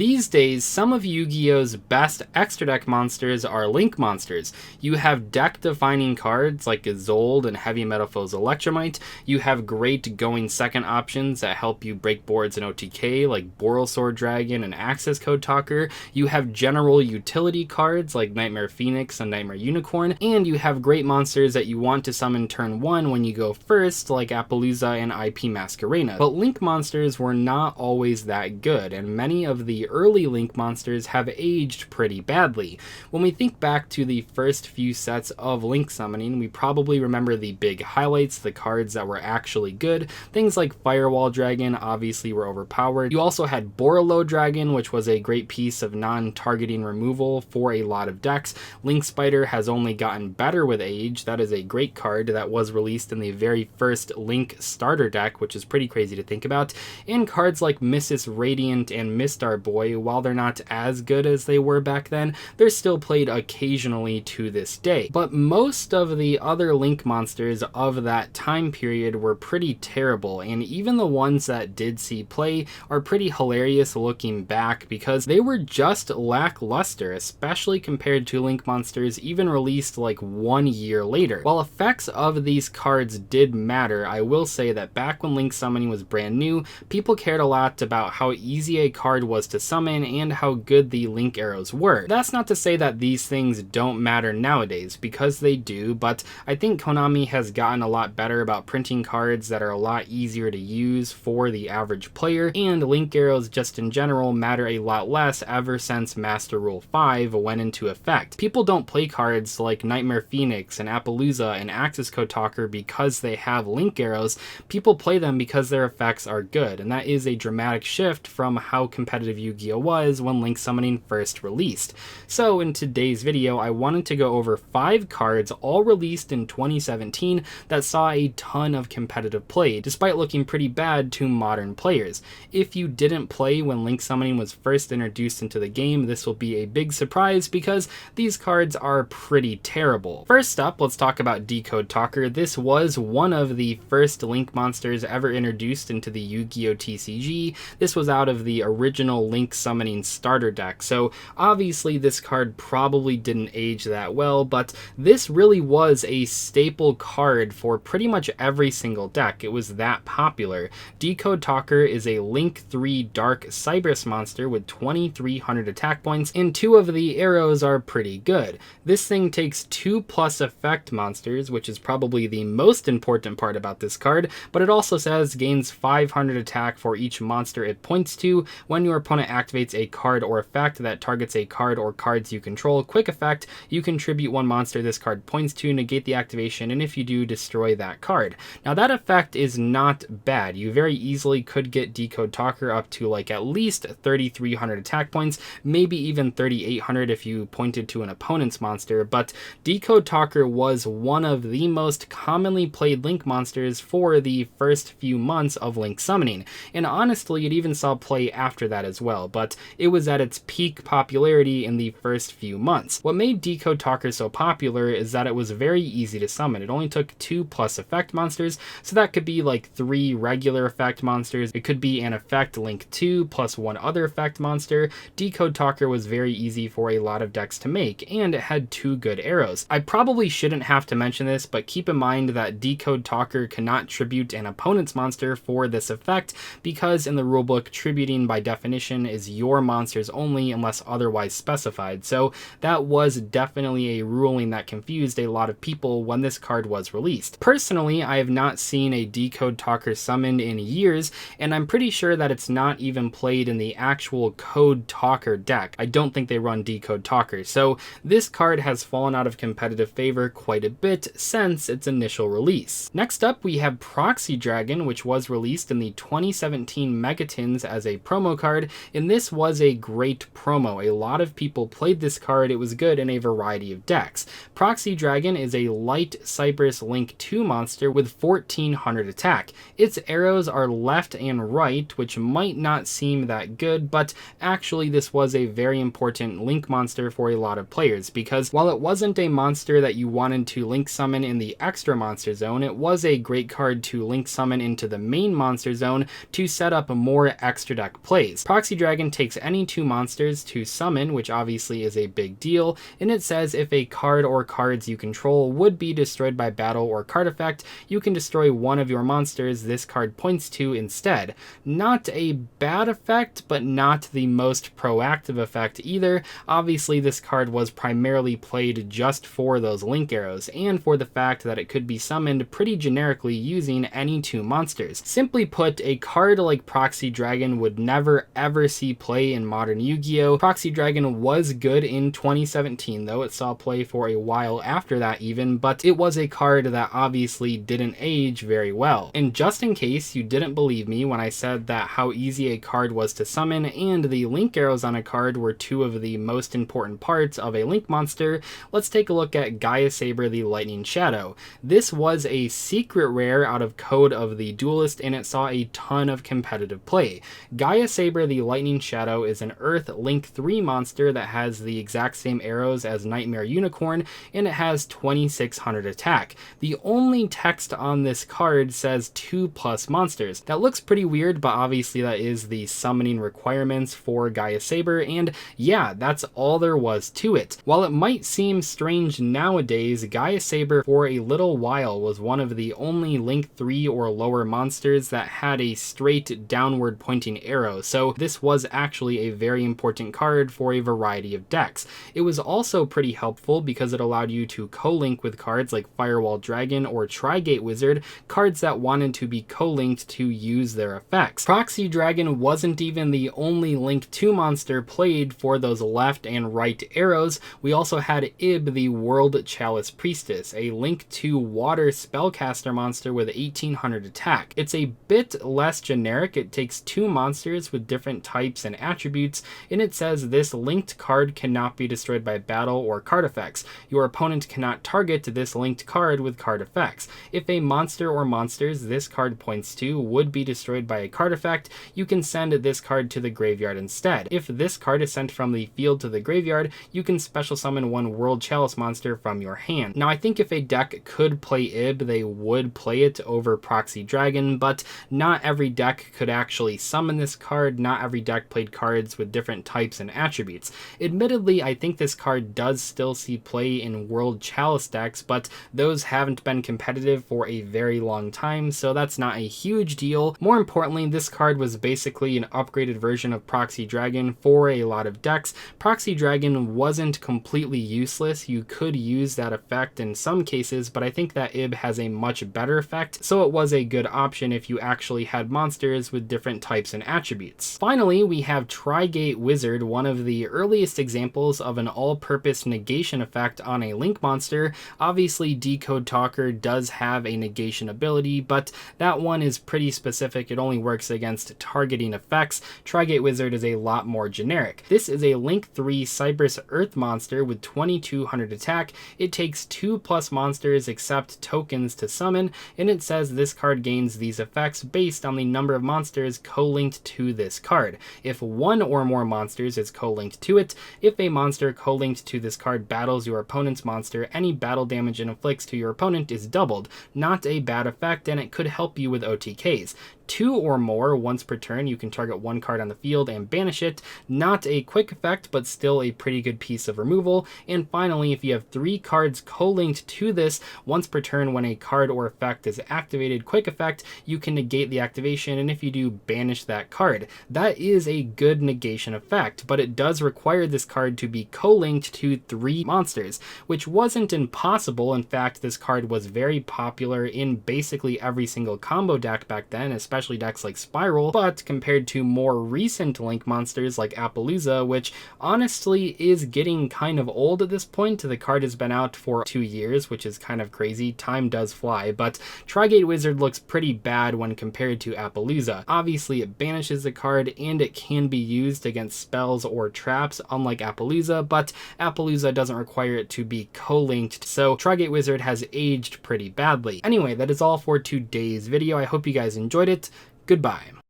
These days, some of Yu-Gi-Oh's best extra deck monsters are Link monsters. You have deck-defining cards like Isolde and Heavy Metal Foes Electromite. You have great going second options that help you break boards in OTK like Borosaur Dragon and Decode Talker. You have general utility cards like Nightmare Phoenix and Nightmare Unicorn. And you have great monsters that you want to summon turn 1 when you go first, like Appaloosa and IP Masquerena. But Link monsters were not always that good, and many of the early Link monsters have aged pretty badly. When we think back to the first few sets of Link summoning, we probably remember the big highlights, the cards that were actually good. Things like Firewall Dragon obviously were overpowered. You also had Borolo Dragon, which was a great piece of non-targeting removal for a lot of decks. Link Spider has only gotten better with age. That is a great card that was released in the very first Link starter deck, which is pretty crazy to think about. And cards like Mrs. Radiant and Mistar Boy, while they're not as good as they were back then, they're still played occasionally to this day. But most of the other Link monsters of that time period were pretty terrible, and even the ones that did see play are pretty hilarious looking back because they were just lackluster, especially compared to Link monsters even released like 1 year later. While effects of these cards did matter, I will say that back when Link summoning was brand new, people cared a lot about how easy a card was to summon and how good the Link arrows were. That's not to say that these things don't matter nowadays, because they do, but I think Konami has gotten a lot better about printing cards that are a lot easier to use for the average player, and Link arrows just in general matter a lot less ever since Master Rule 5 went into effect. People don't play cards like Nightmare Phoenix and Appaloosa and Decode Talker because they have Link arrows. People play them because their effects are good, and that is a dramatic shift from how competitive Yu-Gi-Oh was when Link summoning first released. So in today's video, I wanted to go over 5 cards all released in 2017 that saw a ton of competitive play, despite looking pretty bad to modern players. If you didn't play when Link summoning was first introduced into the game, this will be a big surprise because these cards are pretty terrible. First up, let's talk about Decode Talker. This was one of the first Link monsters ever introduced into the Yu-Gi-Oh TCG. This was out of the original Link summoning starter deck, so obviously this card probably didn't age that well, but this really was a staple card for pretty much every single deck. It was that popular. Decode Talker is a Link 3 Dark Cyberus monster with 2300 attack points, and 2 of the arrows are pretty good. This thing takes 2+ effect monsters, which is probably the most important part about this card, but it also says gains 500 attack for each monster it points to when your opponent activates a card or effect that targets a card or cards you control. Quick effect, you contribute 1 monster this card points to, negate the activation, and if you do, destroy that card. Now that effect is not bad. You very easily could get Decode Talker up to like at least 3300 attack points, maybe even 3800 if you pointed to an opponent's monster, but Decode Talker was one of the most commonly played Link monsters for the first few months of Link summoning, and honestly it even saw play after that as well, but it was at its peak popularity in the first few months. What made Decode Talker so popular is that it was very easy to summon. It only took 2+ effect monsters, so that could be like 3 regular effect monsters. It could be an effect Link 2 plus 1 other effect monster. Decode Talker was very easy for a lot of decks to make, and it had 2 good arrows. I probably shouldn't have to mention this, but keep in mind that Decode Talker cannot tribute an opponent's monster for this effect, because in the rulebook, tributing by definition is your monsters only unless otherwise specified, so that was definitely a ruling that confused a lot of people when this card was released. Personally, I have not seen a Decode Talker summoned in years, and I'm pretty sure that it's not even played in the actual Code Talker deck. I don't think they run Decode Talker, so this card has fallen out of competitive favor quite a bit since its initial release. Next up, we have Proxy Dragon, which was released in the 2017 Megatins as a promo card, and this was a great promo. A lot of people played this card. It was good in a variety of decks. Proxy Dragon is a light Cypress Link 2 monster with 1400 attack. Its arrows are left and right, which might not seem that good, but actually this was a very important Link monster for a lot of players, because while it wasn't a monster that you wanted to Link summon in the extra monster zone, it was a great card to Link summon into the main monster zone to set up more extra deck plays. Proxy Dragon takes any 2 monsters to summon, which obviously is a big deal, and it says if a card or cards you control would be destroyed by battle or card effect, you can destroy one of your monsters this card points to instead. Not a bad effect, but not the most proactive effect either. Obviously, this card was primarily played just for those link arrows, and for the fact that it could be summoned pretty generically using any 2 monsters. Simply put, a card like Proxy Dragon would never ever see play in modern Yu-Gi-Oh! Proxy Dragon was good in 2017 though, it saw play for a while after that even, but it was a card that obviously didn't age very well. And just in case you didn't believe me when I said that how easy a card was to summon and the link arrows on a card were 2 of the most important parts of a link monster, let's take a look at Gaia Saber the Lightning Shadow. This was a secret rare out of Code of the Duelist, and it saw a ton of competitive play. Gaia Saber the Lightning Shadow is an Earth Link 3 monster that has the exact same arrows as Nightmare Unicorn, and it has 2600 attack. The only text on this card says 2+ monsters. That looks pretty weird, but obviously that is the summoning requirements for Gaia Saber, and yeah, that's all there was to it. While it might seem strange nowadays, Gaia Saber for a little while was one of the only Link 3 or lower monsters that had a straight downward pointing arrow, so this was actually a very important card for a variety of decks. It was also pretty helpful because it allowed you to co-link with cards like Firewall Dragon or Trigate Wizard, cards that wanted to be co-linked to use their effects. Proxy Dragon wasn't even the only Link 2 monster played for those left and right arrows. We also had Ib the World Chalice Priestess, a Link 2 water spellcaster monster with 1800 attack. It's a bit less generic. It takes 2 monsters with different types and attributes, and it says this linked card cannot be destroyed by battle or card effects. Your opponent cannot target this linked card with card effects. If a monster or monsters this card points to would be destroyed by a card effect, you can send this card to the graveyard instead. If this card is sent from the field to the graveyard, you can special summon 1 World Chalice monster from your hand. Now I think if a deck could play Ib, they would play it over Proxy Dragon, but not every deck could actually summon this card. Not every deck played cards with different types and attributes. Admittedly, I think this card does still see play in World Chalice decks, but those haven't been competitive for a very long time, so that's not a huge deal. More importantly, this card was basically an upgraded version of Proxy Dragon for a lot of decks. Proxy Dragon wasn't completely useless. You could use that effect in some cases, but I think that Ib has a much better effect, so it was a good option if you actually had monsters with different types and attributes. Finally, we have Trigate Wizard, one of the earliest examples of an all-purpose negation effect on a link monster. Obviously, Decode Talker does have a negation ability, but that one is pretty specific. It only works against targeting effects. Trigate Wizard is a lot more generic. This is a Link 3 Cypress Earth monster with 2200 attack. It takes 2+ monsters except tokens to summon, and it says this card gains these effects based on the number of monsters co-linked to this card. If 1 or more monsters is co-linked to it, if a monster co-linked to this card battles your opponent's monster, any battle damage it inflicts to your opponent is doubled. Not a bad effect, and it could help you with OTKs. 2 or more, once per turn, you can target 1 card on the field and banish it. Not a quick effect, but still a pretty good piece of removal. And finally, if you have 3 cards co-linked to this, once per turn when a card or effect is activated, quick effect, you can negate the activation, and if you do, banish that card. That is a good negation effect, but it does require this card to be co-linked to 3 monsters, which wasn't impossible. In fact, this card was very popular in basically every single combo deck back then, especially decks like Spiral, but compared to more recent Link monsters like Appaloosa, which honestly is getting kind of old at this point. The card has been out for 2 years, which is kind of crazy. Time does fly, but Trigate Wizard looks pretty bad when compared to Appaloosa. Obviously, it banishes the card, and it can be used against spells or traps, unlike Appaloosa, but Appaloosa doesn't require it to be co-linked, so Trigate Wizard has aged pretty badly. Anyway, that is all for today's video. I hope you guys enjoyed it. Goodbye.